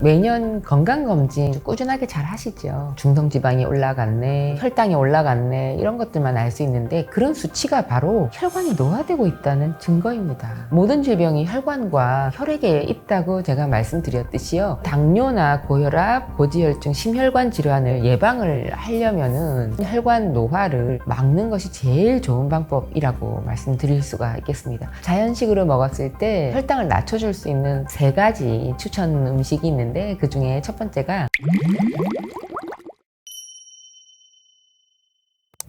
매년 건강검진 꾸준하게 잘 하시죠. 중성지방이 올라갔네, 혈당이 올라갔네, 이런 것들만 알 수 있는데 그런 수치가 바로 혈관이 노화되고 있다는 증거입니다. 모든 질병이 혈관과 혈액에 있다고 제가 말씀드렸듯이요. 당뇨나 고혈압, 고지혈증, 심혈관 질환을 예방을 하려면은 혈관 노화를 막는 것이 제일 좋은 방법이라고 말씀드릴 수가 있겠습니다. 자연식으로 먹었을 때 혈당을 낮춰줄 수 있는 3가지 추천 음식이 있는데 그 중에 첫 번째가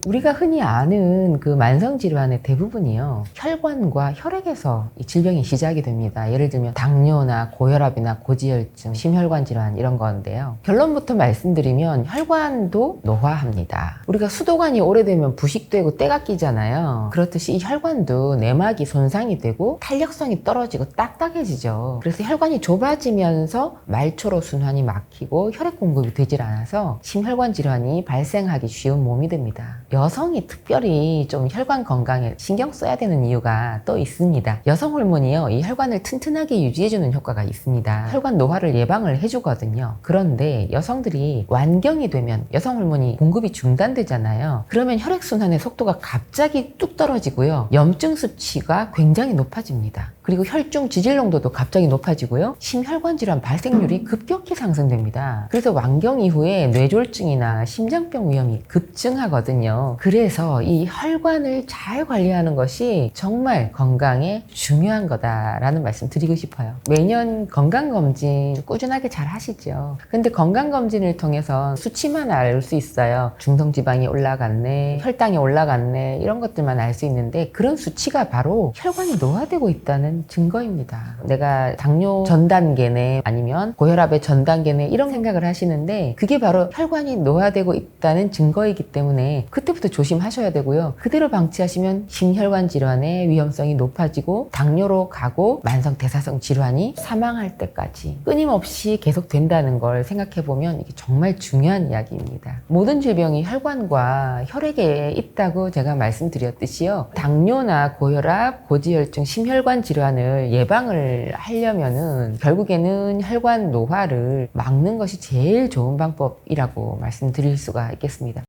우리가 흔히 아는 그 만성질환의 대부분이요, 혈관과 혈액에서 이 질병이 시작이 됩니다. 예를 들면 당뇨나 고혈압이나 고지혈증, 심혈관 질환 이런 건데요. 결론부터 말씀드리면 혈관도 노화합니다. 우리가 수도관이 오래되면 부식되고 때가 끼잖아요. 그렇듯이 이 혈관도 내막이 손상이 되고 탄력성이 떨어지고 딱딱해지죠. 그래서 혈관이 좁아지면서 말초로 순환이 막히고 혈액 공급이 되질 않아서 심혈관 질환이 발생하기 쉬운 몸이 됩니다. 여성이 특별히 좀 혈관 건강에 신경 써야 되는 이유가 또 있습니다. 여성 호르몬이요, 이 혈관을 튼튼하게 유지해주는 효과가 있습니다. 혈관 노화를 예방을 해주거든요. 그런데 여성들이 완경이 되면 여성 호르몬이 공급이 중단되잖아요. 그러면 혈액순환의 속도가 갑자기 뚝 떨어지고요, 염증 수치가 굉장히 높아집니다. 그리고 혈중 지질 농도도 갑자기 높아지고요, 심혈관 질환 발생률이 급격히 상승됩니다. 그래서 완경 이후에 뇌졸중이나 심장병 위험이 급증하거든요. 그래서 이 혈관을 잘 관리하는 것이 정말 건강에 중요한 거다라는 말씀 드리고 싶어요. 매년 건강검진 꾸준하게 잘 하시죠. 근데 건강검진을 통해서 수치만 알 수 있어요. 중성지방이 올라갔네, 혈당이 올라갔네, 이런 것들만 알 수 있는데 그런 수치가 바로 혈관이 노화되고 있다는 증거입니다. 내가 당뇨 전 단계네, 아니면 고혈압의 전 단계네, 이런 생각을 하시는데 그게 바로 혈관이 노화되고 있다는 증거이기 때문에 그때부터 조심하셔야 되고요. 그대로 방치하시면 심혈관 질환의 위험성이 높아지고 당뇨로 가고 만성 대사성 질환이 사망할 때까지 끊임없이 계속된다는 걸 생각해 보면 이게 정말 중요한 이야기입니다. 모든 질병이 혈관과 혈액에 있다고 제가 말씀드렸듯이요. 당뇨나 고혈압, 고지혈증, 심혈관 질환을 예방을 하려면은 결국에는 혈관 노화를 막는 것이 제일 좋은 방법이라고 말씀드릴 수가 있겠습니다.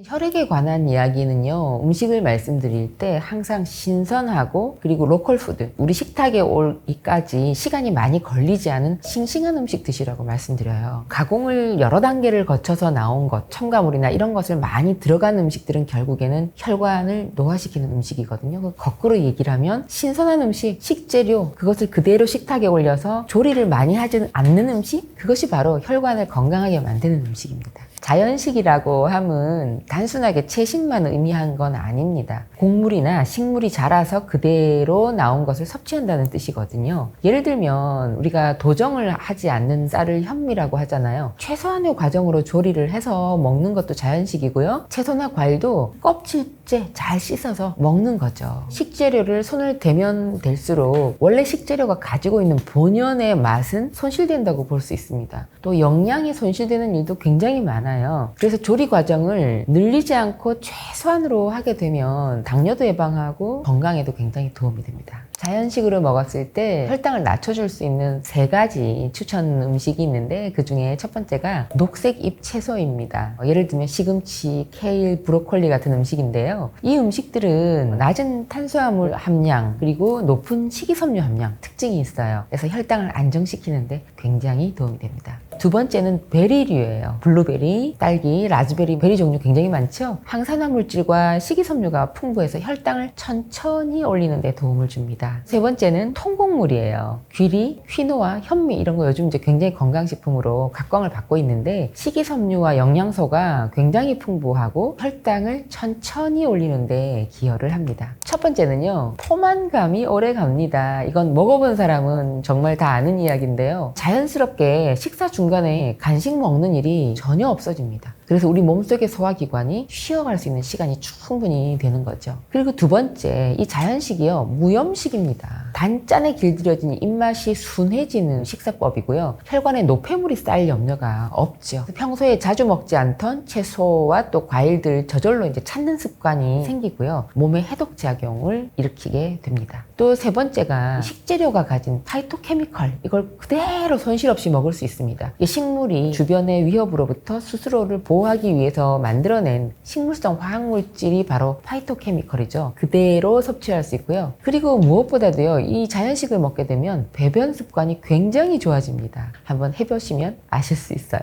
혈액에 관한 이야기는요, 음식을 말씀드릴 때 항상 신선하고 그리고 로컬 푸드, 우리 식탁에 오기까지 시간이 많이 걸리지 않은 싱싱한 음식 드시라고 말씀드려요. 가공을 여러 단계를 거쳐서 나온 것, 첨가물이나 이런 것을 많이 들어간 음식들은 결국에는 혈관을 노화시키는 음식이거든요. 거꾸로 얘기를 하면 신선한 음식, 식재료, 그것을 그대로 식탁에 올려서 조리를 많이 하지 않는 음식, 그것이 바로 혈관을 건강하게 만드는 음식입니다. 자연식이라고 함은 단순하게 채식만 의미한 건 아닙니다. 곡물이나 식물이 자라서 그대로 나온 것을 섭취한다는 뜻이거든요. 예를 들면 우리가 도정을 하지 않는 쌀을 현미라고 하잖아요. 최소한의 과정으로 조리를 해서 먹는 것도 자연식이고요. 채소나 과일도 껍질째 잘 씻어서 먹는 거죠. 식재료를 손을 대면 될수록 원래 식재료가 가지고 있는 본연의 맛은 손실된다고 볼 수 있습니다. 또 영양이 손실되는 일도 굉장히 많아요. 그래서 조리 과정을 늘리지 않고 최소한으로 하게 되면 당뇨도 예방하고 건강에도 굉장히 도움이 됩니다. 자연식으로 먹었을 때 혈당을 낮춰줄 수 있는 3가지 추천 음식이 있는데 그 중에 첫 번째가 녹색 잎 채소입니다. 예를 들면 시금치, 케일, 브로콜리 같은 음식인데요. 이 음식들은 낮은 탄수화물 함량 그리고 높은 식이섬유 함량 특징이 있어요. 그래서 혈당을 안정시키는데 굉장히 도움이 됩니다. 두 번째는 베리류예요. 블루베리, 딸기, 라즈베리, 베리 종류 굉장히 많죠? 항산화 물질과 식이섬유가 풍부해서 혈당을 천천히 올리는 데 도움을 줍니다. 세 번째는 통곡물이에요. 귀리, 퀴노아, 현미 이런 거 요즘 이제 굉장히 건강식품으로 각광을 받고 있는데 식이섬유와 영양소가 굉장히 풍부하고 혈당을 천천히 올리는 데 기여를 합니다. 첫 번째는요, 포만감이 오래 갑니다. 이건 먹어본 사람은 정말 다 아는 이야기인데요. 자연스럽게 식사 중간에 간식 먹는 일이 전혀 없어집니다. 그래서 우리 몸속의 소화기관이 쉬어갈 수 있는 시간이 충분히 되는 거죠. 그리고 두 번째, 이 자연식이요, 무염식입니다. 단짠에 길들여진 입맛이 순해지는 식사법이고요. 혈관에 노폐물이 쌓일 염려가 없죠. 평소에 자주 먹지 않던 채소와 또 과일들 저절로 이제 찾는 습관이 생기고요. 몸에 해독 작용을 일으키게 됩니다. 또 세 번째가 식재료가 가진 파이토케미컬, 이걸 그대로 손실 없이 먹을 수 있습니다. 이 식물이 주변의 위협으로부터 스스로를 보호하기 위해서 만들어낸 식물성 화학물질이 바로 파이토케미컬이죠. 그대로 섭취할 수 있고요. 그리고 무엇보다도요, 이 자연식을 먹게 되면 배변 습관이 굉장히 좋아집니다. 한번 해보시면 아실 수 있어요.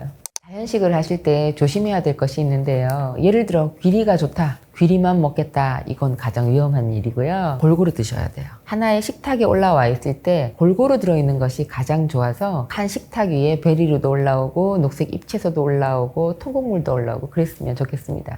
자연식을 하실 때 조심해야 될 것이 있는데요. 예를 들어 귀리가 좋다, 귀리만 먹겠다, 이건 가장 위험한 일이고요. 골고루 드셔야 돼요. 하나의 식탁에 올라와 있을 때 골고루 들어있는 것이 가장 좋아서 한 식탁 위에 베리류도 올라오고 녹색 잎채소도 올라오고 통곡물도 올라오고 그랬으면 좋겠습니다.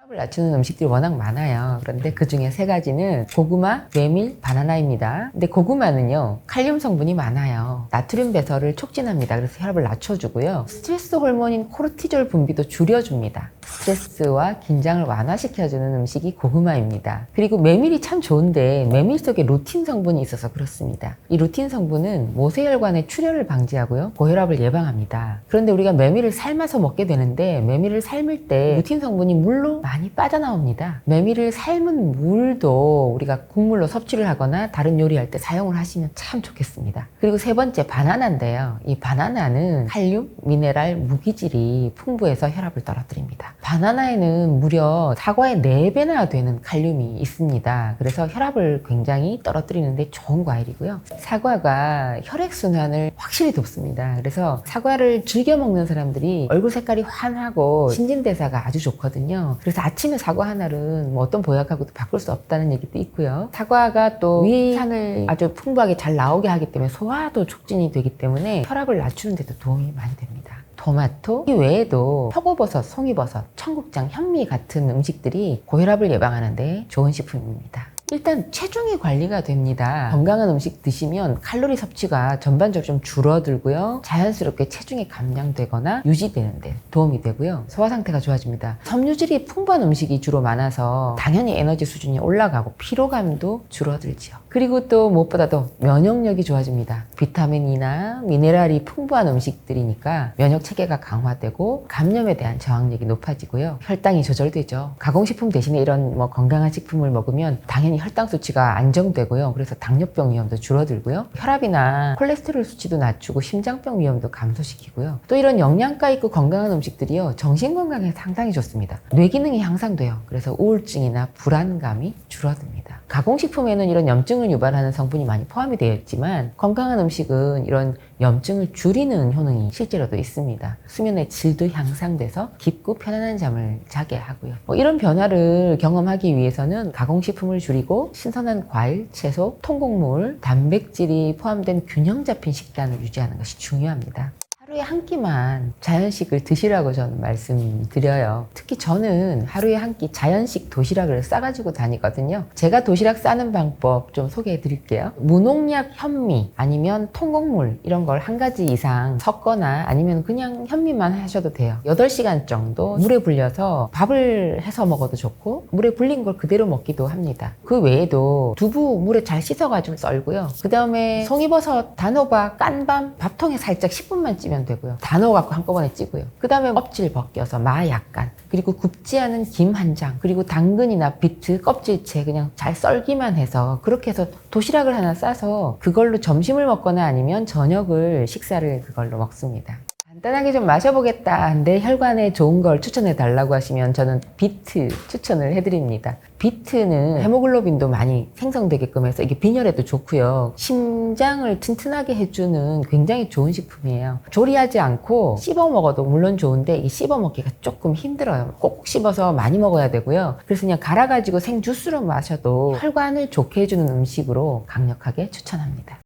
혈압을 낮추는 음식들이 워낙 많아요. 그런데 그 중에 세 가지는 고구마, 메밀, 바나나입니다. 근데 고구마는요, 칼륨 성분이 많아요. 나트륨 배설을 촉진합니다. 그래서 혈압을 낮춰주고요. 스트레스 호르몬인 코르티졸 분비도 줄여줍니다. 스트레스와 긴장을 완화시켜주는 음식이 고구마입니다. 그리고 메밀이 참 좋은데 메밀 속에 루틴 성분이 있어서 그렇습니다. 이 루틴 성분은 모세혈관의 출혈을 방지하고요, 고혈압을 예방합니다. 그런데 우리가 메밀을 삶아서 먹게 되는데 메밀을 삶을 때 루틴 성분이 물로 많이 빠져나옵니다. 메밀을 삶은 물도 우리가 국물로 섭취를 하거나 다른 요리할 때 사용을 하시면 참 좋겠습니다. 그리고 세 번째, 바나나인데요. 이 바나나는 칼륨, 미네랄, 무기질이 풍부해서 혈압을 떨어뜨립니다. 바나나에는 무려 사과의 4배나 되는 칼륨이 있습니다. 그래서 혈압을 굉장히 떨어뜨리는데 좋은 과일이고요. 사과가 혈액순환을 확실히 돕습니다. 그래서 사과를 즐겨 먹는 사람들이 얼굴 색깔이 환하고 신진대사가 아주 좋거든요. 그래서 아침에 사과 하나는 뭐 어떤 보약하고도 바꿀 수 없다는 얘기도 있고요. 사과가 또 위산을 아주 풍부하게 잘 나오게 하기 때문에 소화도 촉진이 되기 때문에 혈압을 낮추는 데도 도움이 많이 됩니다. 토마토, 이 외에도 표고버섯, 송이버섯, 청국장, 현미 같은 음식들이 고혈압을 예방하는 데 좋은 식품입니다. 일단 체중이 관리가 됩니다. 건강한 음식 드시면 칼로리 섭취가 전반적으로 좀 줄어들고요. 자연스럽게 체중이 감량되거나 유지되는 데 도움이 되고요. 소화 상태가 좋아집니다. 섬유질이 풍부한 음식이 주로 많아서 당연히 에너지 수준이 올라가고 피로감도 줄어들죠. 그리고 또 무엇보다도 면역력이 좋아집니다. 비타민이나 미네랄이 풍부한 음식들이니까 면역 체계가 강화되고 감염에 대한 저항력이 높아지고요. 혈당이 조절되죠. 가공식품 대신에 이런 건강한 식품을 먹으면 당연히 혈당 수치가 안정되고요. 그래서 당뇨병 위험도 줄어들고요. 혈압이나 콜레스테롤 수치도 낮추고 심장병 위험도 감소시키고요. 또 이런 영양가 있고 건강한 음식들이요, 정신 건강에 상당히 좋습니다. 뇌 기능이 향상돼요. 그래서 우울증이나 불안감이 줄어듭니다. 가공식품에는 이런 염증을 유발하는 성분이 많이 포함이 되어 있지만 건강한 음식은 이런 염증을 줄이는 효능이 실제로도 있습니다. 수면의 질도 향상돼서 깊고 편안한 잠을 자게 하고요. 이런 변화를 경험하기 위해서는 가공식품을 줄이고 신선한 과일, 채소, 통곡물, 단백질이 포함된 균형 잡힌 식단을 유지하는 것이 중요합니다. 하루에 한 끼만 자연식을 드시라고 저는 말씀드려요. 특히 저는 하루에 한 끼 자연식 도시락을 싸가지고 다니거든요. 제가 도시락 싸는 방법 좀 소개해 드릴게요. 무농약 현미 아니면 통곡물 이런 걸 한 가지 이상 섞거나 아니면 그냥 현미만 하셔도 돼요. 8시간 정도 물에 불려서 밥을 해서 먹어도 좋고 물에 불린 걸 그대로 먹기도 합니다. 그 외에도 두부 물에 잘 씻어가지고 썰고요. 그 다음에 송이버섯, 단호박, 깐밤 밥통에 살짝 10분만 찌면 되고요. 다 넣어갖고 한꺼번에 찌고요. 그 다음에 껍질 벗겨서 마 약간, 그리고 굽지 않은 김 한 장, 그리고 당근이나 비트 껍질채 그냥 잘 썰기만 해서 그렇게 해서 도시락을 하나 싸서 그걸로 점심을 먹거나 아니면 저녁을 식사를 그걸로 먹습니다. 간단하게 좀 마셔보겠다, 내 혈관에 좋은 걸 추천해 달라고 하시면 저는 비트 추천을 해드립니다. 비트는 헤모글로빈도 많이 생성되게끔 해서 이게 빈혈에도 좋고요. 심장을 튼튼하게 해주는 굉장히 좋은 식품이에요. 조리하지 않고 씹어 먹어도 물론 좋은데 이 씹어 먹기가 조금 힘들어요. 꼭 씹어서 많이 먹어야 되고요. 그래서 그냥 갈아가지고 생주스로 마셔도 혈관을 좋게 해주는 음식으로 강력하게 추천합니다.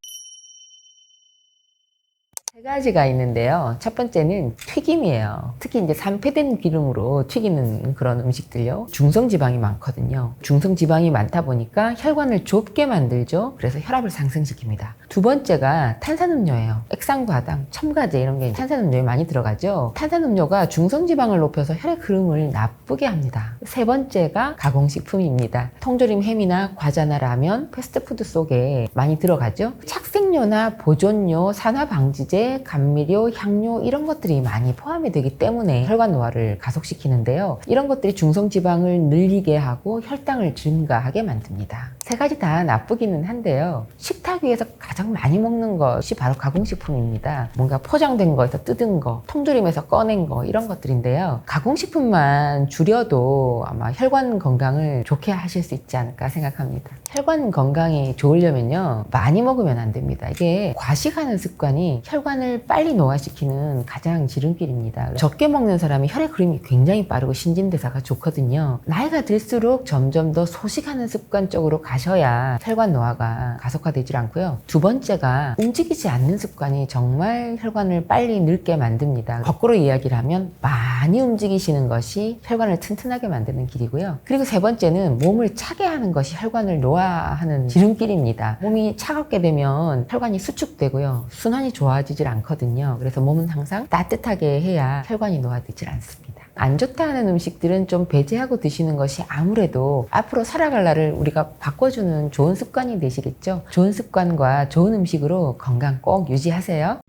세 가지가 있는데요. 첫 번째는 튀김이에요. 특히 이제 산패된 기름으로 튀기는 그런 음식들요. 중성지방이 많거든요. 중성지방이 많다 보니까 혈관을 좁게 만들죠. 그래서 혈압을 상승시킵니다. 두 번째가 탄산음료예요. 액상과당, 첨가제 이런 게 탄산음료에 많이 들어가죠. 탄산음료가 중성지방을 높여서 혈액 흐름을 나쁘게 합니다. 세 번째가 가공식품입니다. 통조림 햄이나 과자나 라면, 패스트푸드 속에 많이 들어가죠. 착색료나 보존료, 산화방지제, 감미료, 향료 이런 것들이 많이 포함이 되기 때문에 혈관 노화를 가속시키는데요. 이런 것들이 중성지방을 늘리게 하고 혈당을 증가하게 만듭니다. 세 가지 다 나쁘기는 한데요. 식탁 위에서 가장 많이 먹는 것이 바로 가공식품입니다. 뭔가 포장된 거에서 뜯은 거, 통조림에서 꺼낸 거 이런 것들인데요. 가공식품만 줄여도 아마 혈관 건강을 좋게 하실 수 있지 않을까 생각합니다. 혈관 건강이 좋으려면요, 많이 먹으면 안 됩니다. 이게 과식하는 습관이 혈관을 빨리 노화시키는 가장 지름길입니다. 적게 먹는 사람이 혈액 흐름이 굉장히 빠르고 신진대사가 좋거든요. 나이가 들수록 점점 더 소식하는 습관 쪽으로 가셔야 혈관 노화가 가속화되질 않고요. 두 번째가 움직이지 않는 습관이 정말 혈관을 빨리 늙게 만듭니다. 거꾸로 이야기를 하면 많이 움직이시는 것이 혈관을 튼튼하게 만드는 길이고요. 그리고 세 번째는 몸을 차게 하는 것이 혈관을 노화하는 지름길입니다. 몸이 차갑게 되면 혈관이 수축되고요. 순환이 좋아지질 않거든요. 그래서 몸은 항상 따뜻하게 해야 혈관이 노화되질 않습니다. 안 좋다 하는 음식들은 좀 배제하고 드시는 것이 아무래도 앞으로 살아갈 날을 우리가 바꿔주는 좋은 습관이 되시겠죠. 좋은 습관과 좋은 음식으로 건강 꼭 유지하세요.